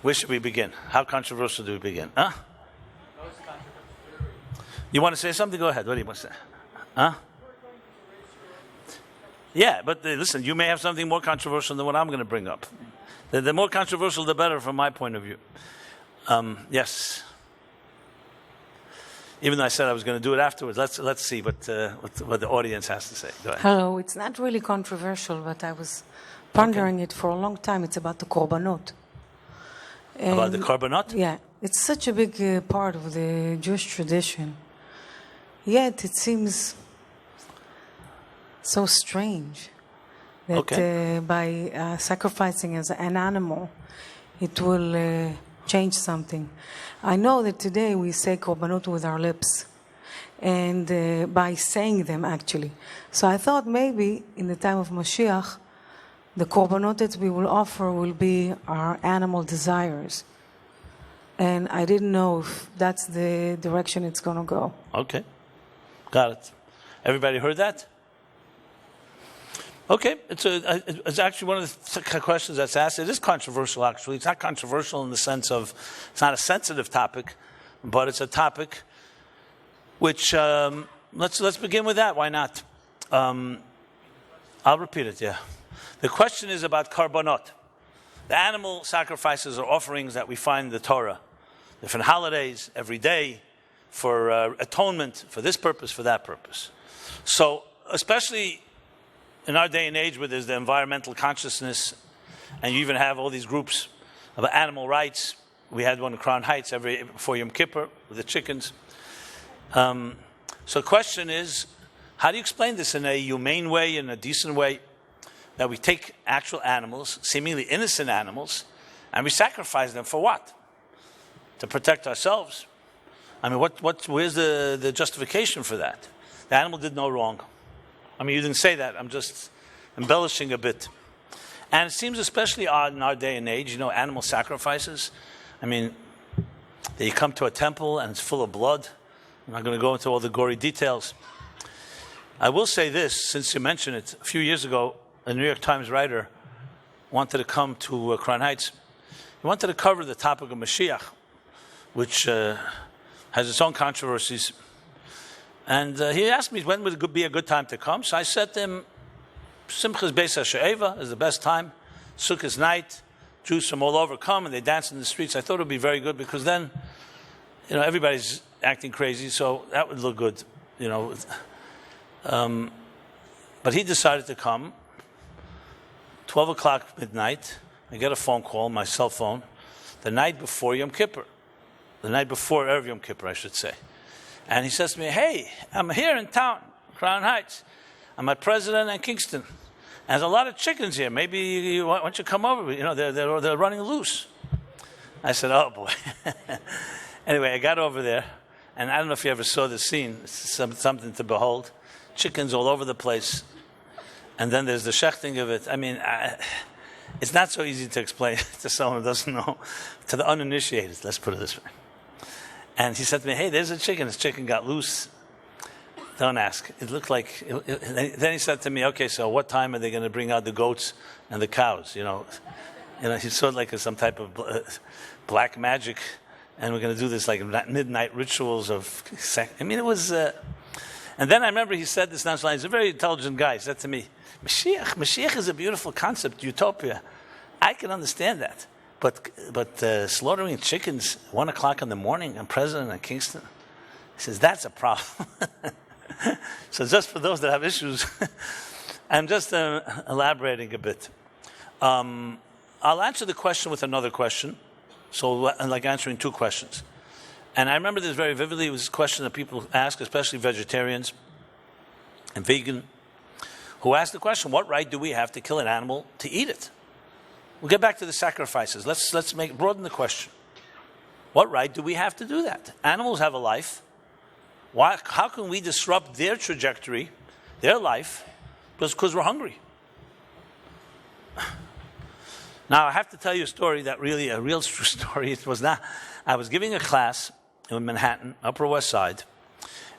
Where should we begin? How controversial do we begin? Huh? You want to say something? Go ahead. What do you want to say? Huh? Yeah, but listen, you may have something more controversial than what I'm going to bring up. The more controversial, the better from my point of view. Yes. Even though I said I was going to do it afterwards, let's see what the audience has to say. Go ahead. Hello. It's not really controversial, but I was pondering it for a long time. It's about the korbanot. About the korbanot? Yeah. It's such a big part of the Jewish tradition. Yet it seems so strange that by sacrificing as an animal, it will change something. I know that today we say korbanot with our lips, and by saying them actually. So I thought maybe in the time of Mashiach, the korbanot that we will offer will be our animal desires. And I didn't know if that's the direction it's going to go. Okay. Got it. Everybody heard that? Okay. It's actually one of the questions that's asked. It is controversial, actually. It's not controversial in the sense of it's not a sensitive topic, but it's a topic which, let's begin with that. Why not? I'll repeat it, yeah. The question is about korbanot. The animal sacrifices or offerings that we find in the Torah. Different holidays, every day, for atonement, for this purpose, for that purpose. So, especially in our day and age where there's the environmental consciousness, and you even have all these groups about animal rights. We had one in Crown Heights before Yom Kippur with the chickens. So the question is, how do you explain this in a humane way, in a decent way, that we take actual animals, seemingly innocent animals, and we sacrifice them for what? To protect ourselves. I mean, where's the justification for that? The animal did no wrong. I mean, you didn't say that. I'm just embellishing a bit. And it seems especially odd in our day and age, animal sacrifices. I mean, that you come to a temple and it's full of blood. I'm not going to go into all the gory details. I will say this, since you mentioned it. A few years ago, a New York Times writer wanted to come to Crown Heights. He wanted to cover the topic of Mashiach, which has its own controversies. And he asked me when would be a good time to come. So I said to him, Simchas Beis HaShe'eva is the best time. Sukkot's night, Jews from all over come and they dance in the streets. I thought it would be very good because then, everybody's acting crazy, so that would look good, But he decided to come. 12 o'clock midnight, I get a phone call, my cell phone, the night before Yom Kippur. The night before Erev Yom Kippur, I should say. And he says to me, hey, I'm here in town, Crown Heights. I'm at President and Kingston. And there's a lot of chickens here. Maybe why don't you come over? They're running loose. I said, oh, boy. Anyway, I got over there. And I don't know if you ever saw the scene. It's something to behold. Chickens all over the place. And then there's the shechting of it. I mean, it's not so easy to explain to someone who doesn't know, to the uninitiated, let's put it this way. And he said to me, hey, there's a chicken. This chicken got loose. Don't ask. It looked like... Then he said to me, okay, so what time are they going to bring out the goats and the cows? He saw it like some type of black magic. And we're going to do this like midnight rituals of... I mean, it was... And then I remember he said this nonchalant. He's a very intelligent guy. He said to me, Mashiach is a beautiful concept, utopia. I can understand that. But slaughtering chickens 1 o'clock in the morning on President and Kingston, he says, that's a problem. So just for those that have issues, I'm just elaborating a bit. I'll answer the question with another question. So I'm like answering two questions. And I remember this very vividly. It was a question that people ask, especially vegetarians and vegan, who ask the question, what right do we have to kill an animal to eat it? We'll get back to the sacrifices. Let's broaden the question. What right do we have to do that? Animals have a life. How can we disrupt their trajectory, their life, because we're hungry? Now, I have to tell you a story that really, a real true story. It was not. I was giving a class in Manhattan, Upper West Side,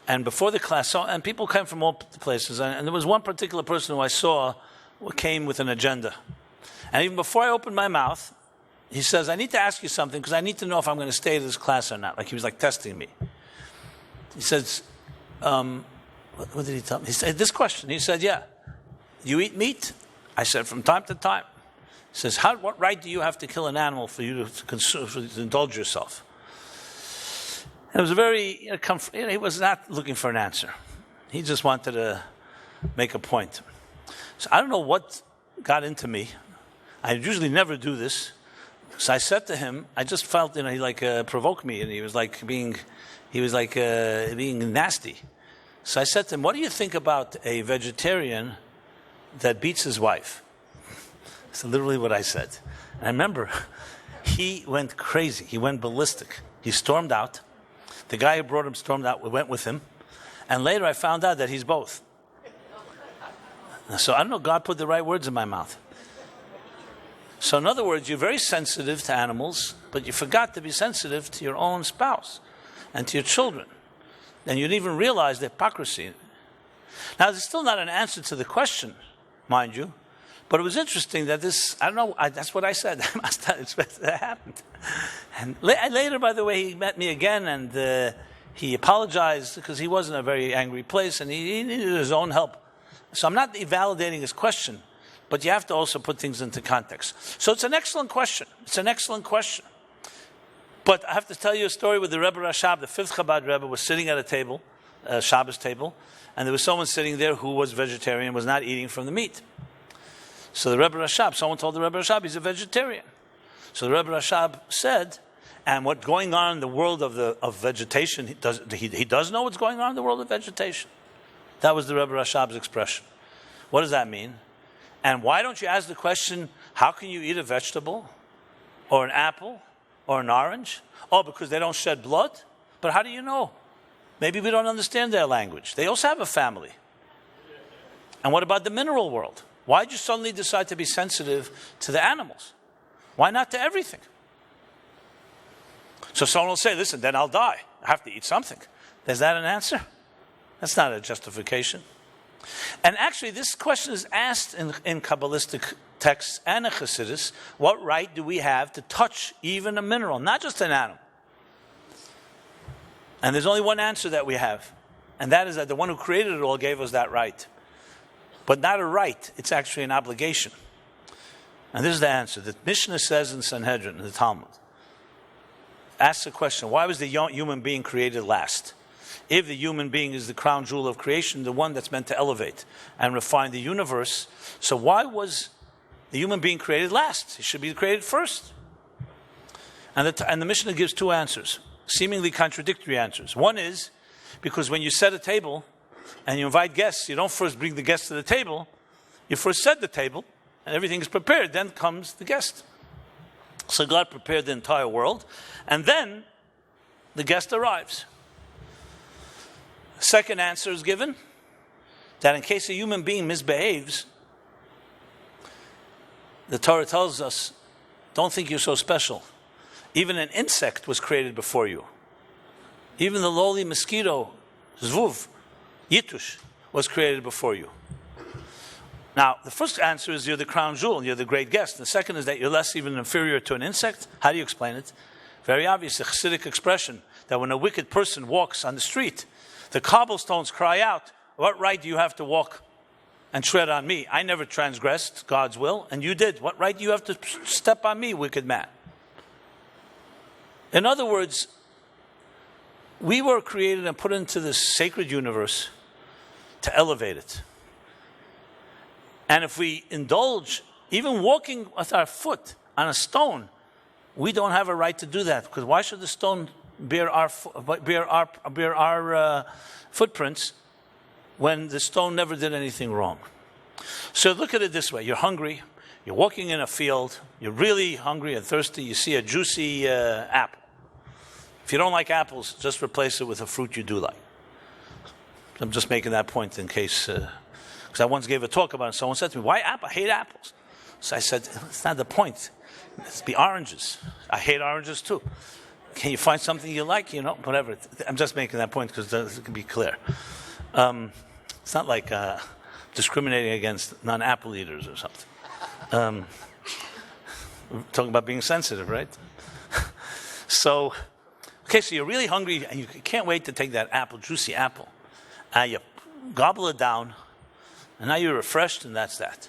and before the class, and people came from all places, and there was one particular person who I saw who came with an agenda. And even before I opened my mouth, he says, I need to ask you something because I need to know if I'm going to stay to this class or not. Like he was like testing me. He says, what did he tell me? He said this question. He said, yeah, you eat meat? I said, from time to time. He says, what right do you have to kill an animal for you to consume, to indulge yourself? And it was a very, he was not looking for an answer. He just wanted to make a point. So I don't know what got into me. I usually never do this. So I said to him, I just felt, he provoked me, and he was being nasty. So I said to him, what do you think about a vegetarian that beats his wife? That's literally what I said. And I remember he went crazy. He went ballistic. He stormed out. The guy who brought him stormed out. We went with him. And later I found out that he's both. So I don't know, God put the right words in my mouth. So in other words, you're very sensitive to animals, but you forgot to be sensitive to your own spouse and to your children. And you didn't even realize the hypocrisy. Now, there's still not an answer to the question, mind you, but it was interesting that this, I don't know, that's what I said. I must not expect that happened. And later, by the way, he met me again, and he apologized because he was in a very angry place, and he needed his own help. So I'm not invalidating his question, but you have to also put things into context. So it's an excellent question. It's an excellent question. But I have to tell you a story with the Rebbe Rashab. The fifth Chabad Rebbe was sitting at a table, a Shabbos table, and there was someone sitting there who was vegetarian, was not eating from the meat. So the Rebbe Rashab, someone told the Rebbe Rashab he's a vegetarian. So the Rebbe Rashab said, and what's going on in the world of vegetation, he does know what's going on in the world of vegetation. That was the Rebbe Rashab's expression. What does that mean? And why don't you ask the question, how can you eat a vegetable or an apple or an orange? Oh, because they don't shed blood? But how do you know? Maybe we don't understand their language. They also have a family. And what about the mineral world? Why did you suddenly decide to be sensitive to the animals? Why not to everything? So someone will say, listen, then I'll die. I have to eat something. Is that an answer? That's not a justification. And actually, this question is asked in Kabbalistic texts and in Chassidus. What right do we have to touch even a mineral, not just an animal? And there's only one answer that we have. And that is that the one who created it all gave us that right. But not a right, it's actually an obligation. And this is the answer. The Mishnah says in Sanhedrin, in the Talmud, asks the question, why was the human being created last? If the human being is the crown jewel of creation, the one that's meant to elevate and refine the universe, so why was the human being created last? He should be created first. And the Mishnah gives two answers, seemingly contradictory answers. One is, because when you set a table and you invite guests, you don't first bring the guests to the table, you first set the table, and everything is prepared, then comes the guest. So God prepared the entire world, and then the guest arrives. Second answer is given, that in case a human being misbehaves, the Torah tells us, don't think you're so special. Even an insect was created before you. Even the lowly mosquito, zvuv, yitush, was created before you. Now, the first answer is you're the crown jewel, you're the great guest. The second is that you're less even inferior to an insect. How do you explain it? Very obvious, a Chassidic expression, that when a wicked person walks on the street, the cobblestones cry out, what right do you have to walk and tread on me? I never transgressed God's will, and you did. What right do you have to step on me, wicked man? In other words, we were created and put into this sacred universe to elevate it. And if we indulge, even walking with our foot on a stone, we don't have a right to do that. Because why should the stone bear our footprints when the stone never did anything wrong? So look at it this way. You're hungry. You're walking in a field. You're really hungry and thirsty. You see a juicy apple. If you don't like apples, just replace it with a fruit you do like. I'm just making that point in case... because I once gave a talk about it. Someone said to me, why apple? I hate apples. So I said, it's not the point. It's the oranges. I hate oranges too. Can you find something you like? Whatever. I'm just making that point because it can be clear. It's not like discriminating against non-apple eaters or something. We're talking about being sensitive, right? So you're really hungry and you can't wait to take that apple, juicy apple. You gobble it down, and now you're refreshed, and that's that.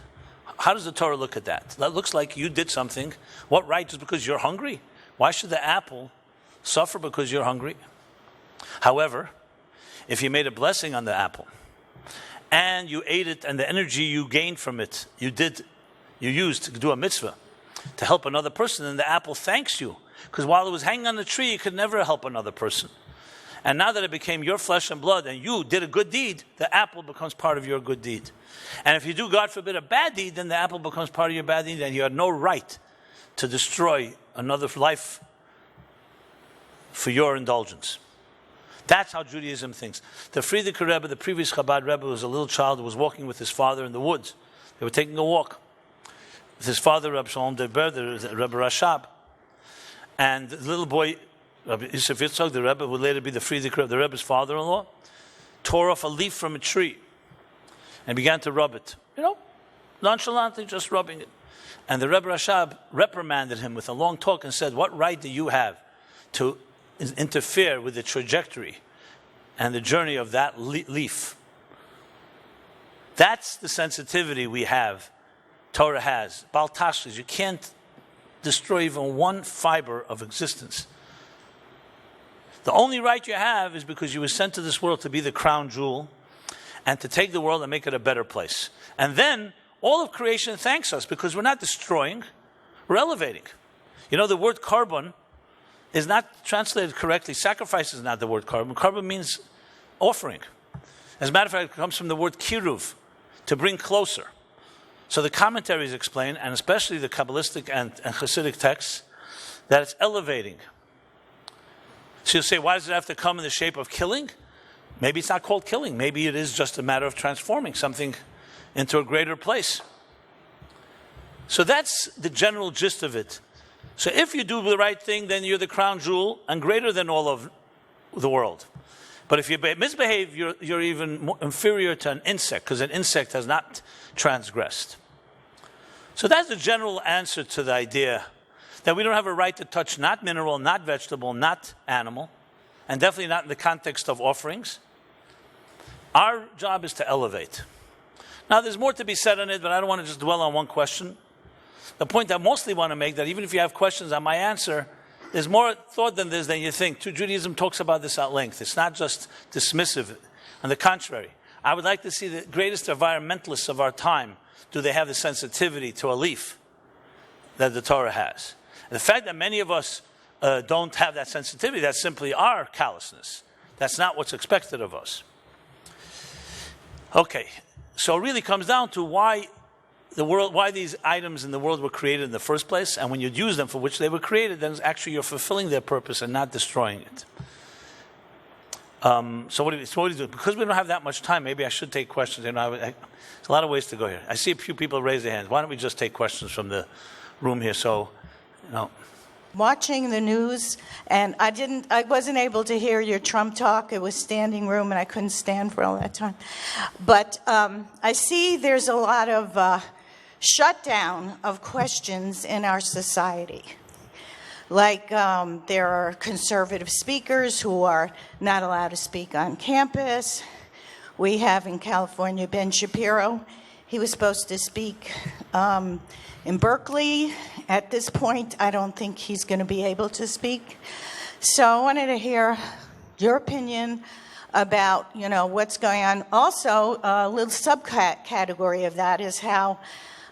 How does the Torah look at that? That looks like you did something. What right, just because you're hungry? Why should the apple suffer because you're hungry? However, if you made a blessing on the apple, and you ate it, and the energy you gained from it, you used to do a mitzvah to help another person, and the apple thanks you. Because while it was hanging on the tree, it could never help another person. And now that it became your flesh and blood, and you did a good deed, the apple becomes part of your good deed. And if you do, God forbid, a bad deed, then the apple becomes part of your bad deed, and you have no right to destroy another life for your indulgence. That's how Judaism thinks. The Frierdiker Rebbe, the previous Chabad Rebbe, was a little child who was walking with his father in the woods. They were taking a walk with his father, Reb Shalom Derber, the Rebbe Rashab. And the little boy, Rabbi Yosef Yitzchak, the Rebbe, who would later be the Frierdiker Rebbe, the Rebbe's father-in-law, tore off a leaf from a tree and began to rub it. Nonchalantly, just rubbing it. And the Rebbe Rashab reprimanded him with a long talk and said, what right do you have to interfere with the trajectory and the journey of that leaf? That's the sensitivity we have, Torah has. Bal Tashlis, you can't destroy even one fiber of existence. The only right you have is because you were sent to this world to be the crown jewel and to take the world and make it a better place. And then all of creation thanks us because we're not destroying, we're elevating. The word korban is not translated correctly. Sacrifice is not the word korban. Korban means offering. As a matter of fact, it comes from the word kiruv, to bring closer. So the commentaries explain, and especially the Kabbalistic and Hasidic texts, that it's elevating. So you'll say, why does it have to come in the shape of killing? Maybe it's not called killing. Maybe it is just a matter of transforming something into a greater place. So that's the general gist of it. So if you do the right thing, then you're the crown jewel and greater than all of the world. But if you misbehave, you're even more inferior to an insect, because an insect has not transgressed. So that's the general answer to the idea that we don't have a right to touch not mineral, not vegetable, not animal, and definitely not in the context of offerings. Our job is to elevate. Now, there's more to be said on it, but I don't want to just dwell on one question. The point I mostly want to make, that even if you have questions on my answer, there's more thought than this than you think. Judaism talks about this at length. It's not just dismissive. On the contrary, I would like to see the greatest environmentalists of our time. Do they have the sensitivity to a leaf that the Torah has? And the fact that many of us don't have that sensitivity, that's simply our callousness. That's not what's expected of us. Okay, so it really comes down to why these items in the world were created in the first place, and when you use them for which they were created, then actually you're fulfilling their purpose and not destroying it. So what do you do? Because we don't have that much time, maybe I should take questions. There's a lot of ways to go here. I see a few people raise their hands. Why don't we just take questions from the room here? Watching the news, and I wasn't able to hear your Trump talk. It was standing room, and I couldn't stand for all that time. But I see there's a lot of shutdown of questions in our society. Like there are conservative speakers who are not allowed to speak on campus. We have in California Ben Shapiro. He was supposed to speak in Berkeley. At this point, I don't think he's going to be able to speak. So I wanted to hear your opinion about, what's going on. Also, a little subcategory of that is how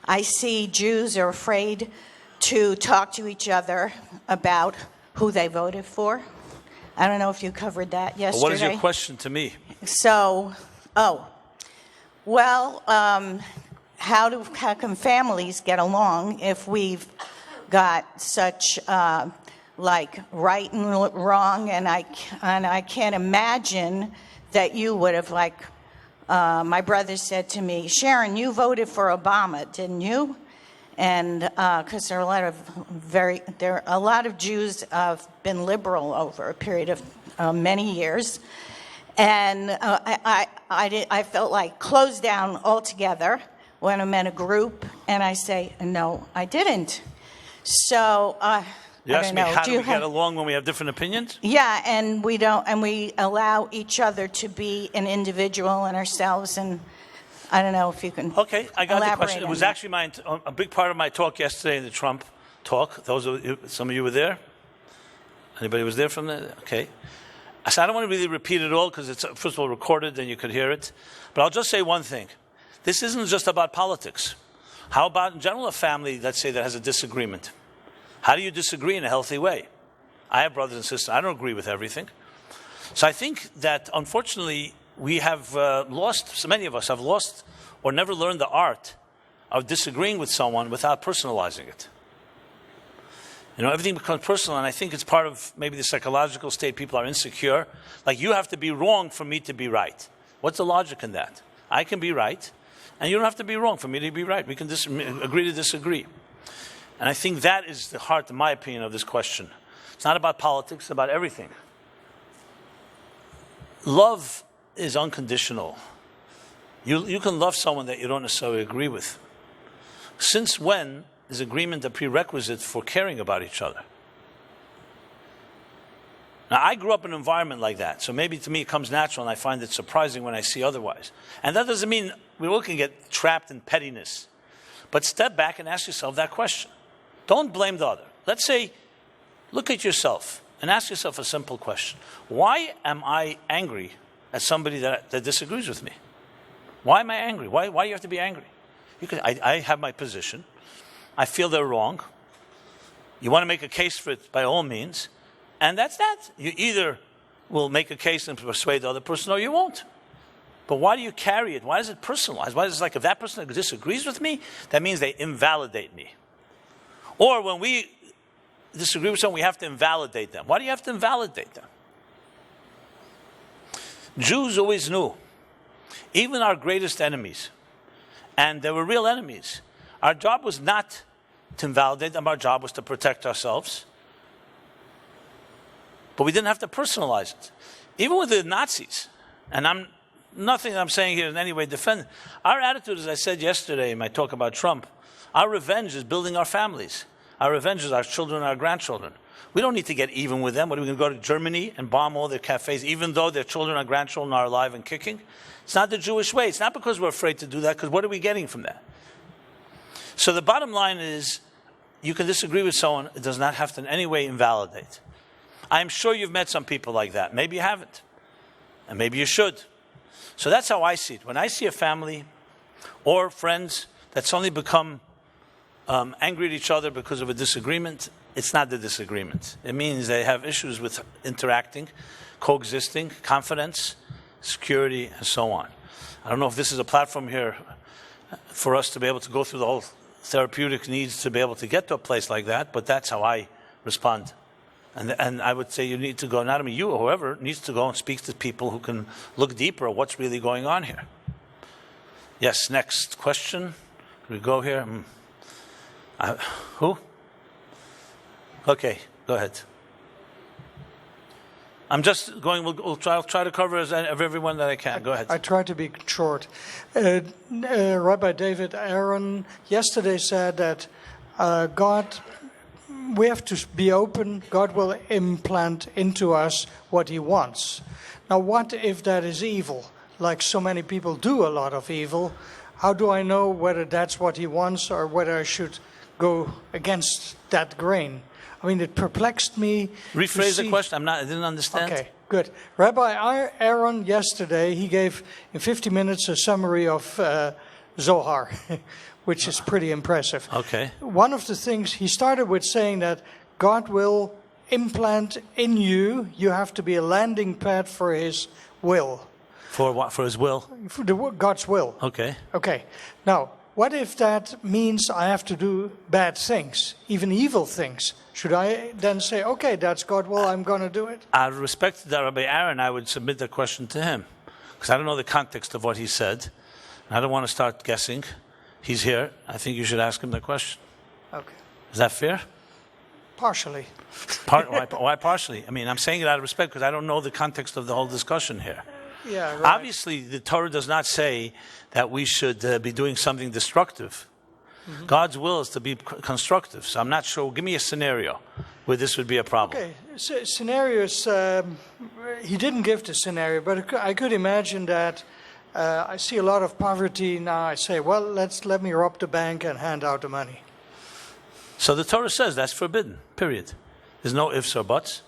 I see Jews are afraid to talk to each other about who they voted for. I don't know if you covered that yesterday. Well, what is your question to me? So, how can families get along if we've got such right and wrong? And I can't imagine that you would have my brother said to me, Sharon, you voted for Obama, didn't you? And because there are a lot of Jews have been liberal over a period of many years, and I felt like closed down altogether when I'm in a group, and I say, no, I didn't. So, You I ask don't me know. how Do do you we get along when we have different opinions? Yeah, and we don't, and we allow each other to be an individual and ourselves. And I don't know if you can. Okay, I got the elaborate question. It on was that. actually a big part of my talk yesterday in the Trump talk. Some of you were there? Anybody was there from there? Okay. So I don't want to really repeat it all because it's, first of all, recorded and you could hear it. But I'll just say one thing. This isn't just about politics. How about, in general, a family, let's say, that has a disagreement? How do you disagree in a healthy way? I have brothers and sisters. I don't agree with everything. So I think that, unfortunately, we have lost, so many of us have lost or never learned the art of disagreeing with someone without personalizing it. You know, everything becomes personal, and I think it's part of maybe the psychological state. People are insecure. Like, you have to be wrong for me to be right. What's the logic in that? I can be right, and you don't have to be wrong for me to be right. We can agree to disagree. And I think that is the heart, in my opinion, of this question. It's not about politics, it's about everything. Love is unconditional. You can love someone that you don't necessarily agree with. Since when is agreement a prerequisite for caring about each other? Now, I grew up in an environment like that, so maybe to me it comes natural, and I find it surprising when I see otherwise. And that doesn't mean we all can get trapped in pettiness. But step back and ask yourself that question. Don't blame the other. Let's say, look at yourself and ask yourself a simple question. Why am I angry at somebody that disagrees with me? Why am I angry? Why do you have to be angry? I have my position. I feel they're wrong. You want to make a case for it by all means. And that's that. You either will make a case and persuade the other person or you won't. But why do you carry it? Why is it personalized? Why is it like if that person disagrees with me, that means they invalidate me? Or when we disagree with someone, we have to invalidate them. Why do you have to invalidate them? Jews always knew, even our greatest enemies, and they were real enemies, our job was not to invalidate them, our job was to protect ourselves. But we didn't have to personalize it. Even with the Nazis, and nothing I'm saying here in any way defend. Our attitude, as I said yesterday in my talk about Trump, our revenge is building our families. Our revenge is our children and our grandchildren. We don't need to get even with them. What, are we going to go to Germany and bomb all their cafes, even though their children and grandchildren are alive and kicking? It's not the Jewish way. It's not because we're afraid to do that, because what are we getting from that? So the bottom line is, you can disagree with someone. It does not have to in any way invalidate. I'm sure you've met some people like that. Maybe you haven't. And maybe you should. So that's how I see it. When I see a family or friends that suddenly become angry at each other because of a disagreement, it's not the disagreement. It means they have issues with interacting, coexisting, confidence, security, and so on. I don't know if this is a platform here for us to be able to go through the whole therapeutic needs to be able to get to a place like that, but that's how I respond. And I would say you need to go, not only you or whoever, needs to go and speak to people who can look deeper at what's really going on here. Yes, next question. Can we go here? Who? Okay, go ahead. I'm just going, I'll try to cover everyone that I can. Go ahead. I try to be short. Rabbi David Aaron yesterday said that we have to be open. God will implant into us what he wants. Now, what if that is evil? Like so many people do a lot of evil. How do I know whether that's what he wants or whether I should go against that grain? I mean, it perplexed me. Rephrase the question. I didn't understand. Okay, good. Rabbi Aaron yesterday, he gave in 50 minutes a summary of Zohar, which is pretty impressive. Okay. One of the things, he started with saying that God will implant in you, you have to be a landing pad for his will. For what? For his will? For God's will. Okay. Okay. Now, what if that means I have to do bad things, even evil things? Should I then say, okay, that's God's will, I'm going to do it? Out of respect to Rabbi Aaron, I would submit that question to him. Because I don't know the context of what he said. And I don't want to start guessing. He's here. I think you should ask him the question. Okay. Is that fair? Partially. Why partially? I mean, I'm saying it out of respect because I don't know the context of the whole discussion here. Yeah, right. Obviously, the Torah does not say that we should be doing something destructive. God's will is to be constructive. So I'm not sure. Give me a scenario where this would be a problem. Okay, scenarios. He didn't give the scenario, but I could imagine that I see a lot of poverty now. I say, well, let me rob the bank and hand out the money. So the Torah says that's forbidden. Period. There's no ifs or buts.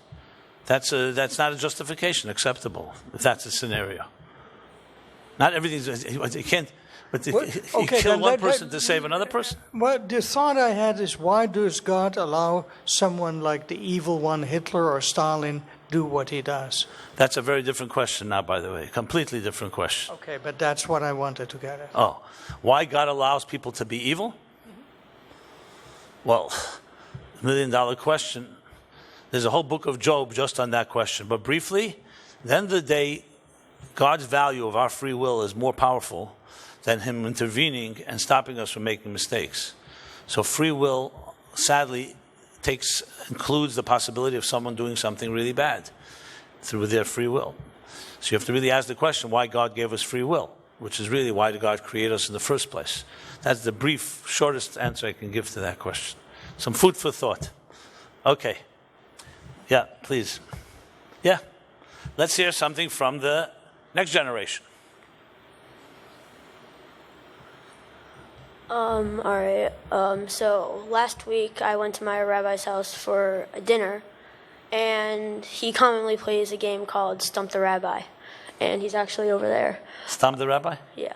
That's not a justification acceptable if that's a scenario. Not everything's. You can't. But you kill one person to save another person? Well, the thought I had is, why does God allow someone like the evil one, Hitler or Stalin, do what he does? That's a very different question now, by the way. Completely different question. Okay, but that's what I wanted to get at. Oh, why God allows people to be evil? Well, $1 million question. There's a whole book of Job just on that question. But briefly, at the end of the day, God's value of our free will is more powerful than him intervening and stopping us from making mistakes. So free will, sadly, includes the possibility of someone doing something really bad through their free will. So you have to really ask the question, why God gave us free will, which is really why did God create us in the first place? That's the brief, shortest answer I can give to that question. Some food for thought. Okay. Yeah, please. Yeah. Let's hear something from the next generation. All right. So last week I went to my rabbi's house for a dinner, and he commonly plays a game called Stump the Rabbi, and he's actually over there. Stump the rabbi? Yeah.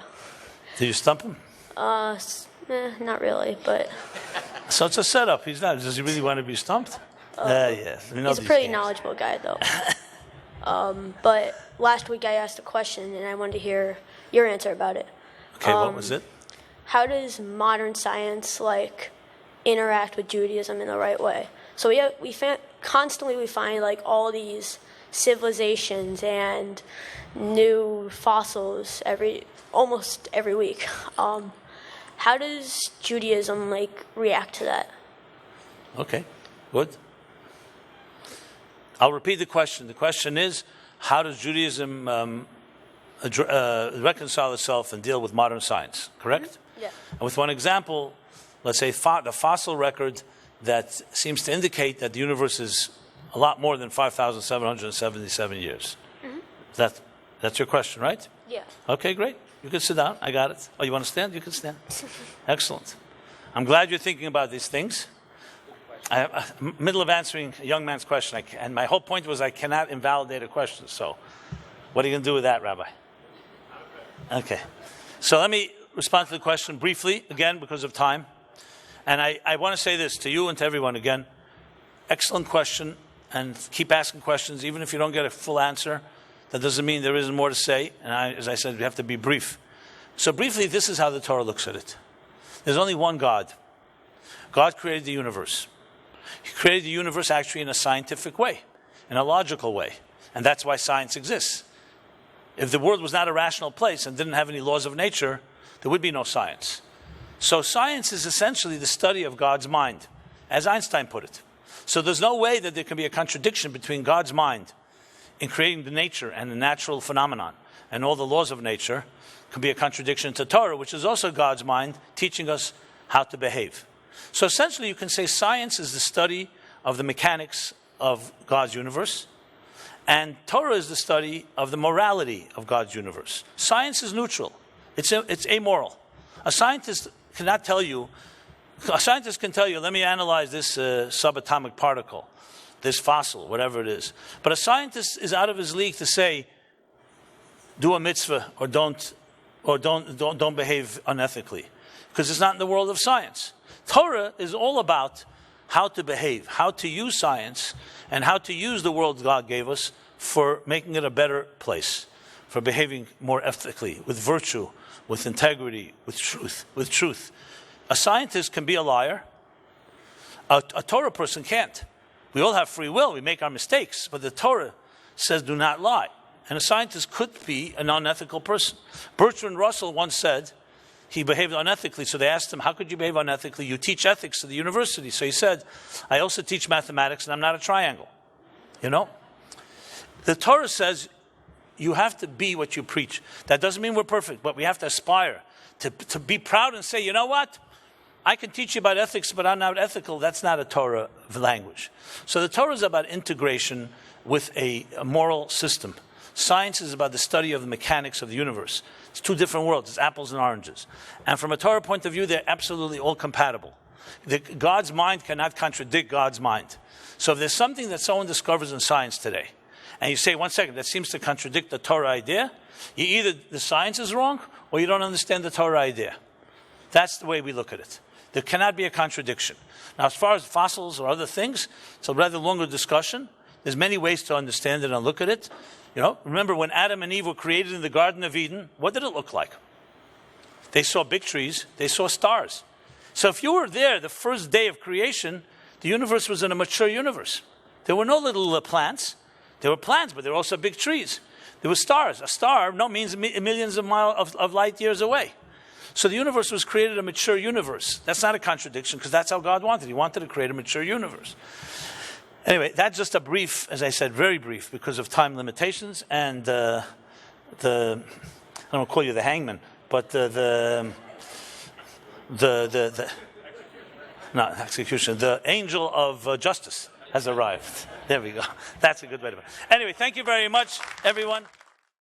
Did you stump him? Not really, but. So it's a setup. He's not. Does he really want to be stumped? Yeah. He's a pretty knowledgeable guy, though. But last week I asked a question, and I wanted to hear your answer about it. Okay, what was it? How does modern science interact with Judaism in the right way? So we constantly find all these civilizations and new fossils almost every week. How does Judaism react to that? Okay, good. I'll repeat the question. The question is, how does Judaism reconcile itself and deal with modern science? Correct? Mm-hmm. Yeah. And with one example, let's say the fossil record that seems to indicate that the universe is a lot more than 5,777 years. Mm-hmm. That's your question, right? Yeah. Okay, great. You can sit down. I got it. Oh, you want to stand? You can stand. Excellent. I'm glad you're thinking about these things. I'm middle of answering a young man's question, and my whole point was I cannot invalidate a question. So what are you going to do with that, Rabbi? Okay. So let me respond to the question briefly, again, because of time. And I want to say this to you and to everyone again. Excellent question, and keep asking questions, even if you don't get a full answer. That doesn't mean there isn't more to say. And as I said, we have to be brief. So briefly, this is how the Torah looks at it. There's only one God. God created the universe. He created the universe actually in a scientific way, in a logical way. And that's why science exists. If the world was not a rational place and didn't have any laws of nature, there would be no science. So science is essentially the study of God's mind, as Einstein put it. So there's no way that there can be a contradiction between God's mind in creating the nature and the natural phenomenon and all the laws of nature. Can be a contradiction to Torah, which is also God's mind teaching us how to behave. So essentially you can say science is the study of the mechanics of God's universe, and Torah is the study of the morality of God's universe. Science is neutral. It's amoral. A scientist can tell you, let me analyze this subatomic particle, this fossil, whatever it is. But a scientist is out of his league to say, do a mitzvah or don't behave unethically, because it's not in the world of science. Torah is all about how to behave, how to use science, and how to use the world God gave us for making it a better place, for behaving more ethically, with virtue, with integrity, with truth. A scientist can be a liar. A Torah person can't. We all have free will. We make our mistakes. But the Torah says do not lie. And a scientist could be an unethical person. Bertrand Russell once said he behaved unethically. So they asked him, how could you behave unethically? You teach ethics at the university. So he said, I also teach mathematics and I'm not a triangle. You know? The Torah says you have to be what you preach. That doesn't mean we're perfect, but we have to aspire to be proud and say, you know what? I can teach you about ethics, but I'm not ethical. That's not a Torah language. So the Torah is about integration with a moral system. Science is about the study of the mechanics of the universe. It's two different worlds. It's apples and oranges. And from a Torah point of view, they're absolutely all compatible. God's mind cannot contradict God's mind. So if there's something that someone discovers in science today, and you say, 1 second, that seems to contradict the Torah idea, either the science is wrong, or you don't understand the Torah idea. That's the way we look at it. There cannot be a contradiction. Now, as far as fossils or other things, it's a rather longer discussion. There's many ways to understand it and look at it. Remember when Adam and Eve were created in the Garden of Eden, what did it look like? They saw big trees, they saw stars. So if you were there the first day of creation, the universe was in a mature universe. There were no little plants. There were plants, but there were also big trees. There were stars. A star means millions of miles of light years away. So the universe was created a mature universe. That's not a contradiction, because that's how God wanted. He wanted to create a mature universe. Anyway, that's just a brief, as I said, very brief, because of time limitations and I don't want to call you the hangman, but the angel of justice has arrived. There we go. That's a good way to put it. Anyway, thank you very much, everyone.